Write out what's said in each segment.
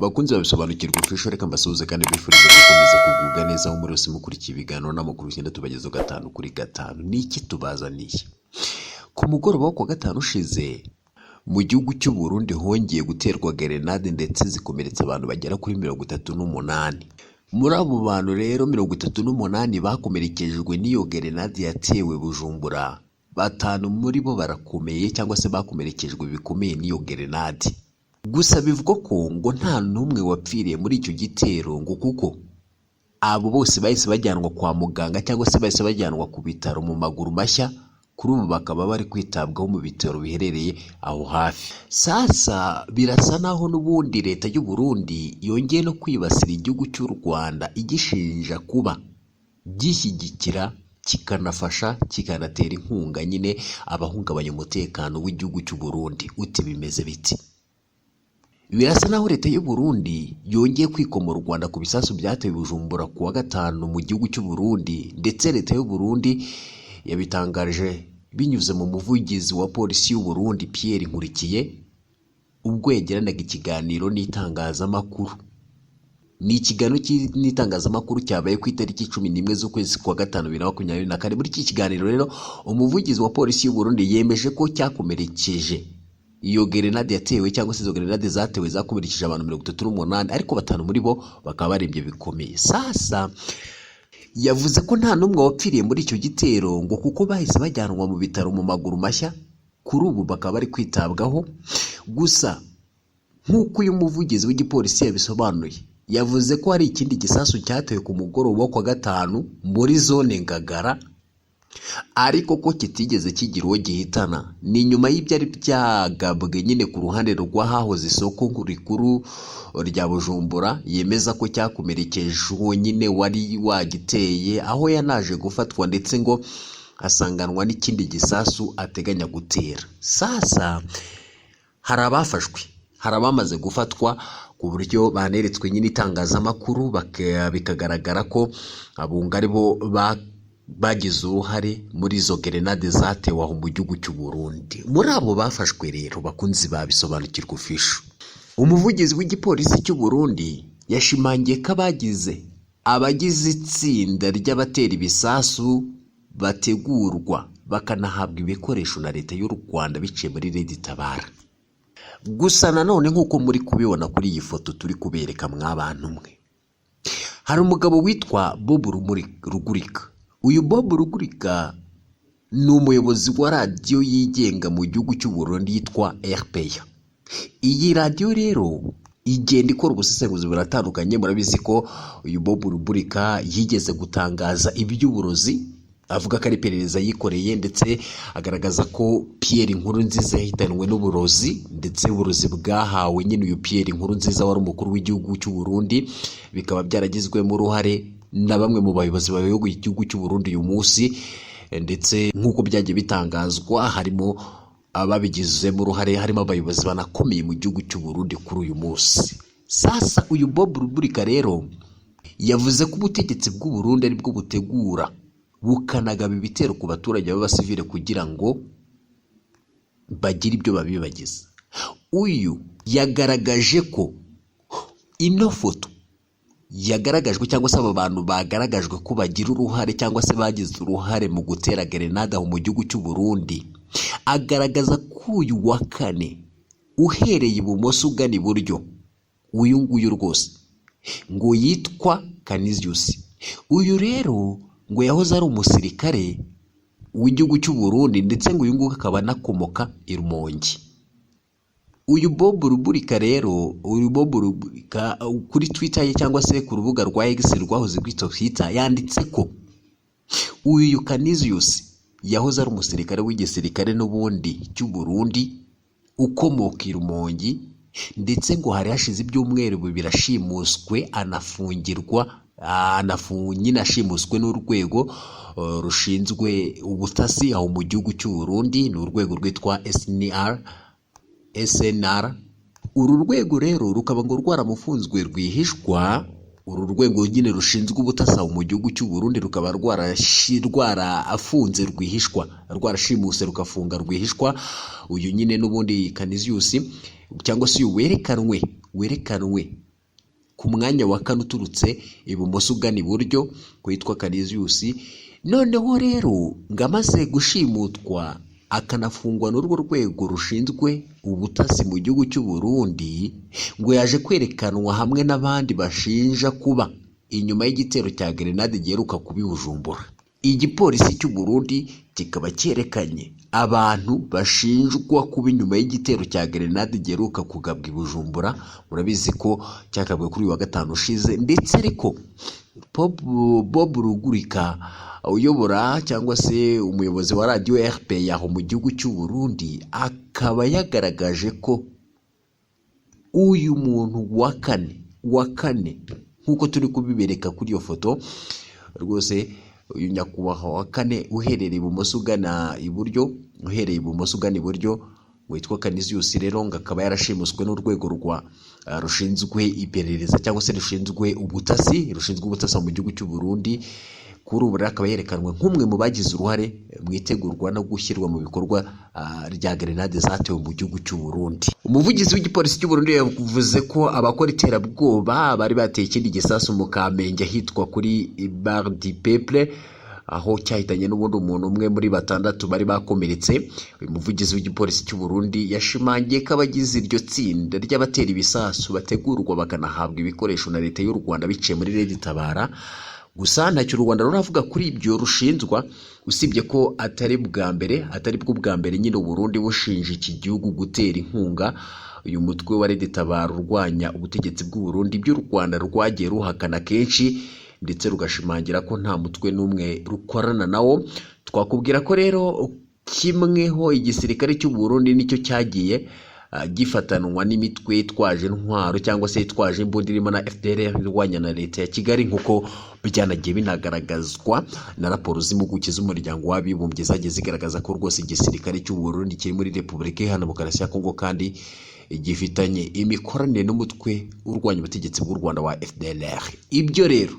Bakunze babisobanukirwa official, reka mbasuhuze kandi bifurize gukomeza kugubwa neza aho muri hose mukurikiye ibiganiro n'amakuru bigenda tubagezaho gatanu kuri gatanu. Niki tubazaniye? Ku mugoroba wo ku gatanu ushize mu gihugu cy'u Burundi hongeye guterwa grenade ndetse zikomeretsa abantu bagera kuri 38. Muri abo bantu rero 38 bakomerekejwe n'iyo grenade yatewe Bujumbura, 5 muri bo barakomeye cyangwa se bakomerekejwe bikomeye n'iyo grenade. Gusa bivugwa ko ngo nta numwe wapfiriye muri icyo gitero, ngo kuko abo bose bahise bajyanwa kwa muganga cyangwa se bahise bajyanwa ku bitaro mu maguru mashya. Kuri ubu bakaba bari kwitabwaho mu bitaro biherereye aho hafi. Sasa birasa naho n'ubundi leta y'u Burundi yongeye no kwibasira igihugu cy'u Rwanda igishinja kuba gishyigikira kikanafasha kikanatera inkunga nyine abahungabanya umutekano w'igihugu cy'u Burundi. Uti bimeze biti? Birasa naho leta y'u Burundi yongeye kwikoma u Rwanda ku bisasu byatewe Bujumbura ku wa gatanu mu gihugu cy'u Burundi, ndetse leta y'u Burundi yabitangaje binyuze mu muvugizi wa polisi y'u Burundi Pierre Nkurikiye ubwo yagiranaga ikiganiro n'itangazamakuru. Ni ikiganiro n'itangazamakuru cyabaye ku itariki 11 z'ukwezi kwa gatanu 2024. Muri iki kiganiro rero umuvugizi wa polisi y'u Burundi yemeje ko cyakomerekeje iyo grenade yatewe cyangwa se izo grenade zatewe zakomerekeje abantu 38, ariko 5 muri bo bakaba barembye bikomeye. Sasa yavuze ko nta numwe wapfiriye muri icyo gitero, ngo kuko bahise bajyanwa mu bitaro mu maguru mashya. Kuri ubu bakaba bari kwitabwaho. Gusa nk'uko uyu muvugizi w'igipolisi yabisobanuye, yavuze ko hari ikindi gisasu cyatewe ku mugoroba wo kwa gatanu muri zone Ngagara, ariko ko kitigeze kigira uwo gihitana. Ni nyuma y'ibyari byagabwe nyine ku ruhande rw'ahahoze isoko rikuru rya Bujumbura, yemeza ko cyakomerekeje uwo nyine wari wagiteye, aho yanaje gufatwa ndetse ngo asanganwa n'ikindi gisasu ateganya gutera. Sasa hari abafashwe, hari abamaze gufatwa ku buryo baneretswe nyine itangazamakuru, bikagaragara ko abunga ari bo bagize uruhare muri izo grenade zatewe aho mu gihugu cy'u Burundi. Muri abo bafashwe rero bakunzi babisobanukirwa official, umuvugizi w'igipolisi cy'u Burundi yashimangiye ko abagize itsinda ry'abatera ibisasu bategurwa bakanahabwa ibikoresho na leta y'u Rwanda biciye muri Red Tabara. Gusa nanone nk'uko muri kubibona kuri iyi foto turi kubereka mw'abantu mwe, hari umugabo witwa Bob Rugurika. Uyu Bob Rugurika ni umuyobozi wa radiyo yigenga mu gihugu cy'u Burundi yitwa RPA. Iyi radiyo rero igenda ikora ubusesenguzi buratandukanye. Murabizi ko uyu Bob Rugurika yigeze gutangaza iby'uburozi, avuga ko ari iperereza yikoreye, ndetse agaragaza ko Pierre Nkurunziza yahitanwe n'uburozi, ndetse uburozi bwahawe nyine uyu Pierre Nkurunziza wari umukuru w'igihugu cy'u Burundi, bikaba byaragizwemo uruhare na bamwe mu bayobozi bayoboye igihugu cy'u Burundi uyu munsi. Ndetse nk'uko byagiye bitangazwa, harimo ababigizemo uruhare, harimo abayobozi banakomeye mu gihugu cy'u Burundi kuri uyu munsi. Sasa uyu Bob Rugurika rero yavuze ko ubutegetsi bw'u Burundi ari bwo butegura bukanagaba ibitero ku baturage b'abasivile kugira ngo bagire ibyo babibagiza. Uyu yagaragaje ko ino foto yagaragajwe cyangwa se aba bantu bagaragajwe ko bagira uruhare cyangwa se bagize uruhare mu gutera grenade mu gihugu cy'u Burundi, agaragaza ko uyu wa kane uhereye ibumoso ugana iburyo, uyu nguyu rwose ngo yitwa Canisius. Uyu rero ngo yahoze ari umusirikare w'igihugu cy'u Burundi, ndetse ngo uyu nguyu akaba anakomoka i Rumonge. Uyu Bob Rugurika rero, uyu Bob Rugurika kuri Twitter ye cyangwa se ku rubuga rwa X rwahoze rwitwa Twitter, yanditse ko uyu Canisius yahoze ari umusirikare w'igisirikare n'ubundi cy'u Burundi ukomoka i Rumonge, ndetse ngo hari hashize ibyumweru birashimuswe nyine ashimuswe n'urwego rushinzwe ubutasi aho mu gihugu cy'u Burundi. Ni urwego rwitwa SNR. Uru rwego rero rukaba ngo rwaramufunzwe rwihishwa. Uru rwego nyine rushinzwe ubutasi aho mu gihugu cy'u Burundi rukaba rwarafunze rwihishwa, rwarashimuse rukafunga rwihishwa uyu nyine n'ubundi Canisius, cyangwa se uyu werekanwe ku mwanya wa kane uturutse ibumoso ugana iburyo witwa Canisius. Noneho rero ngo amaze gushimutwa akanafungwa n'urwo rwego rushinzwe ubutasi mu gihugu cy'u Burundi, ngo yaje kwerekanwa hamwe n'abandi bashinja kuba inyuma y'igitero cya grenade giheruka kuba i Bujumbura. Igipolisi cy'u Burundi kikaba cyerekanye abantu bashinjwa kuba inyuma y'igitero cya grenade giheruka kugabwa i Bujumbura. Murabizi ko cyakabwe kuri uyu wa gatanu ushize, ndetse ariko Bob Rugurika uyobora cyangwa se umuyobozi wa radio RPA aho mu gihugu cy'u Burundi akaba yagaragaje ko uyu muntu wa kane nk'uko turi kubibereka kuri iyo foto rwose, uyu nyakubahwa wa kane uherereye ibumoso ugana iburyo witwa Canisius rero ngo akaba yarashimuswe n'urwego rwa rushinzwe iperereza cyangwa se rushinzwe ubutasi mu gihugu cy'u Burundi. Kuri ubu akaba yerekanwe nk'umwe mu bagize uruhare mu itegurwa no gushyirwa mu bikorwa rya grenade zatewe mu gihugu cy'u Burundi. Umuvugizi w'igipolisi cy'u Burundi yavuze ko abakora iterabwoba bari bateye ikindi gisasu mu Kamenge hitwa kuri Bar du Peuple, aho cyahitanye n'ubundi umuntu umwe muri batandatu bari bakomeretse. Uyu muvugizi w'igipolisi cy'u Burundi yashimangiye ko abagize iryo tsinda ry'abatera ibisasu bategurwa bakanahabwa ibikoresho na leta y'u Rwanda biciye muri Red Tabara. Gusa ntacyo u Rwanda ruravuga kuri ibyo rushinjwa, usibye ko atari bwo bwa mbere nyine u Burundi bushinja iki gihugu gutera inkunga uyu mutwe wa Red Tabara urwanya ubutegetsi bw'u Burundi. Ibyo u Rwanda rwagiye ruhakana kenshi ndetse rugashimangira ko nta mutwe n'umwe rukorana nawo. Twakubwira ko rero kimweho igisirikare cy'u Burundi nicyo cyagiye gifatanwa n'imitwe itwaje intwaro cyangwa se itwaje imbunda irimo na FDLR irwanya na leta ya Kigali, nk'uko byanagiye binagaragazwa na raporo z'impuguke z'umuryango w'abibumbye zagiye zigaragaza ko rwose igisirikare cy'u Burundi kiri muri Repubulika Iharanira Demokarasi ya Kongo kandi gifitanye imikoranire n'umutwe urwanya ubutegetsi bw'u Rwanda wa FDLR. Ibyo rero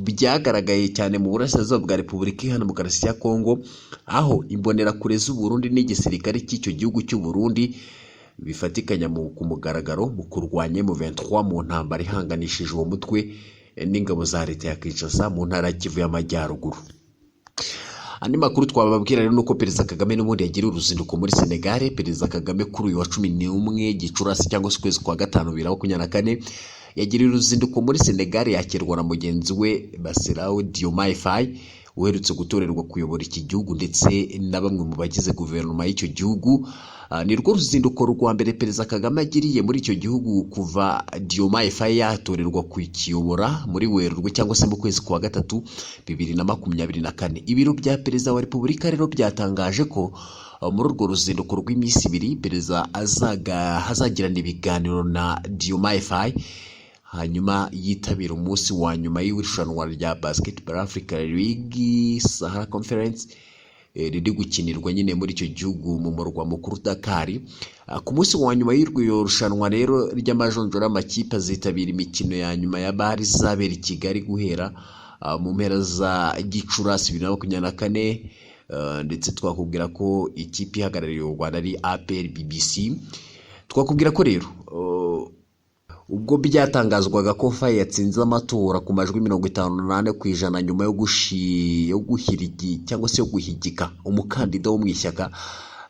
byagaragaye cyane mu burasirazuba bwa Repubulika Iharanira Demokarasi ya Kongo, aho imbonerakure z'u Burundi n'igisirikare cy'icyo gihugu cy'u Burundi bifatikanya ku mugaragaro mu kurwanya M23 mu ntambara ihanganishije uwo mutwe n'ingabo za leta ya Kinshasa mu ntara ya Kivu y'Amajyaruguru. Andi makuru twababwira rero nuko Perezida Kagame n'ubundi yagiriye uruzinduko muri Senegal. Perezida Kagame kuri uyu wa 11 Gicurasi cyangwa se ukwezi kwa gatanu 2024 yagiriye uruzinduko muri Senegal yakirwa na mugenzi we Bassirou Diomaye Faye uherutse gutorerwa kuyobora iki gihugu ndetse na bamwe mu bagize guverinoma y'icyo gihugu. Ni rwo ruzinduko rwa mbere Perezida Kagame agiriye muri icyo gihugu kuva Diomaye Faye yatorerwa kuyobora muri Werurwe cyangwa se mu kwezi kwa gatatu 2024. Ibiro bya Perezida wa Repubulika rero byatangaje ko muri urwo ruzinduko rw'iminsi ibiri Perezida hazagirana ibiganiro na Diomaye Faye, hanyuma yitabira umunsi wa nyuma y'irushanwa rya Basketball Africa League Sahara Conference riri gukinirwa nyine muri icyo gihugu mu murwa mukuru Dakar. Ku munsi wa nyuma y'iryo rushanwa rero ry'amajonjora amakipe azitabira imikino ya nyuma ya bari zabera i Kigali guhera mu mpera za Gicurasi 2024, ndetse twakubwira ko ikipe ihagarariye u Rwanda ari APR BBC. Twakubwira ko rero ubwo byatangazwaga ko Faye yatsinze amatora ku majwi 58% nyuma yo guhirigi cyangwa se yo guhigika umukandida wo mu ishyaka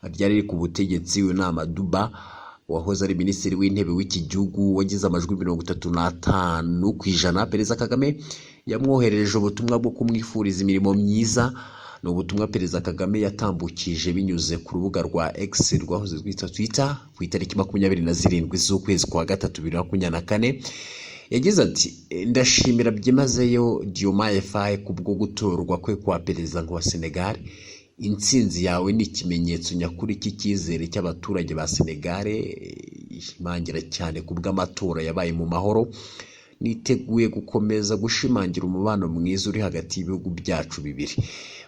ryari riri ku butegetsi w'inama Duba wahoze ari minisitiri w'intebe w'iki gihugu wagize amajwi 35%. Perezida Kagame yamwohereje ubutumwa bwo kumwifuriza imirimo myiza. Ni ubutumwa Perezida Kagame yatambukije binyuze ku rubuga rwa X rwahoze rwitwa Twitter ku itariki 27 z'ukwezi kwa gatatu 2024. Yagize ati, ndashimira byimazeyo Diomaye Faye kubwo gutorwa kwe kwa perezida wa Senegal. Intsinzi yawe ni ikimenyetso nyakuri cy'icyizere cy'abaturage ba Senegal. Ishimangira cyane kubw'amatora yabaye mu mahoro. Niteguye gukomeza gushimangira umubano mwiza uri hagati y'ibihugu byacu bibiri.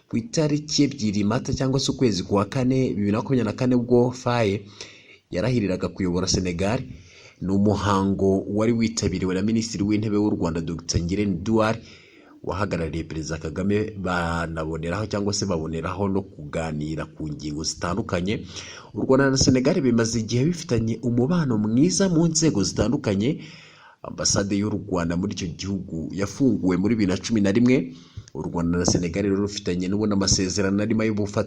Ku itariki 2 Mata cyangwa se ukwezi kwa 4 2024 ubwo Faye yarahiriraga kuyobora Senegal, ni umuhango wari witabiriwe na minisitiri w'intebe w'u Rwanda Dr Ngirente Edouard wahagarariye Perezida Kagame. Banaboneraho cyangwa se baboneraho no kuganira ku ngingo zitandukanye. U Rwanda na Senegal bimaze igihe bifitanye umubano mwiza mu nzego zitandukanye. ambasade y'u Rwanda muri icyo gihugu yafunguwe muri 2011. u Rwanda na Senegal rero rufitanye n'ubundi amasezerano arimo y'ubufatanye